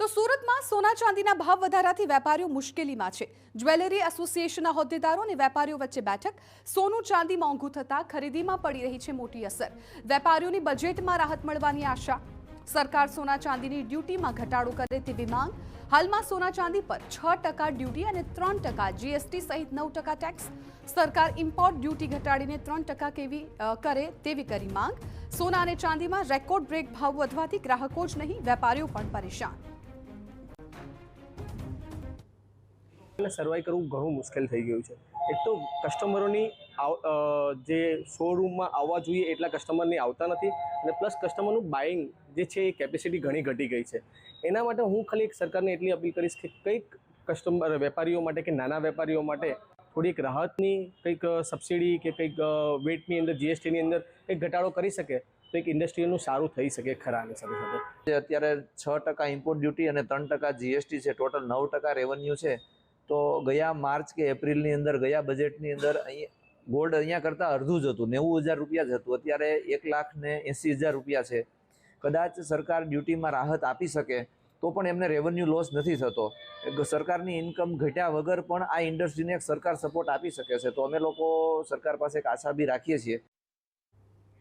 સુરતમાં સોના ચાંદીના ભાવ વધારાથી વેપારીઓ મુશ્કેલીમાં છે। જ્વેલરી એસોસિએશનના હોદ્દેદારો અને વેપારીઓ વચ્ચે બેઠક। સોનું ચાંદી મોંઘું થતા ખરીદીમાં પડી રહી છે મોટી અસર। વેપારીઓની બજેટમાં રાહત મળવાની આશા। સરકાર સોના ચાંદીની ડ્યુટીમાં ઘટાડો કરે તેવી માંગ। હાલમાં સોના ચાંદી પર 6% ડ્યુટી અને 3% જીએસટી સહિત 9% ટેક્સ। સરકાર ઇમ્પોર્ટ ડ્યુટી ઘટાડીને 3% કરે તેવી કરી માંગ। સોના અને ચાંદીમાં રેકોર્ડ બ્રેક ભાવ વધવાથી ગ્રાહકો જ નહીં વેપારીઓ પણ પરેશાન। સર્વાઈ કરવું ઘણું મુશ્કેલ થઈ ગયું છે। એક તો કસ્ટમરોની જે શોરૂમમાં આવવા જોઈએ એટલા કસ્ટમરની આવતા નથી અને પ્લસ કસ્ટમરનું બાઇંગ જે છે એ કેપેસિટી ઘણી ઘટી ગઈ છે। એના માટે હું ખાલી એક સરકારને એટલી અપીલ કરીશ કે કંઈક કસ્ટમર વેપારીઓ માટે કે નાના વેપારીઓ માટે થોડીક રાહતની કંઈક સબસિડી કે કંઈક વેટની અંદર જીએસટીની અંદર કંઈક ઘટાડો કરી શકે તો એક ઇન્ડસ્ટ્રીનું સારું થઈ શકે ખરાની સાથે સાથે। અત્યારે 6% ઇમ્પોર્ટ ડ્યુટી અને 3% જીએસટી છે, ટોટલ 9% રેવન્યુ છે। તો ગયા માર્ચ કે એપ્રિલની અંદર ગયા બજેટની અંદર ગોલ્ડ અહીંયા કરતાં અડધું જ હતું, 90,000 રૂપિયા જ હતું। અત્યારે 1,80,000 રૂપિયા છે। કદાચ સરકાર ડ્યુટીમાં રાહત આપી શકે તો પણ એમને રેવન્યુ લોસ નથી થતો। સરકારની ઇન્કમ ઘટ્યા વગર પણ આ ઇન્ડસ્ટ્રીને એક સરકાર સપોર્ટ આપી શકે છે। તો અમે લોકો સરકાર પાસે એક આશા બી રાખીએ છીએ।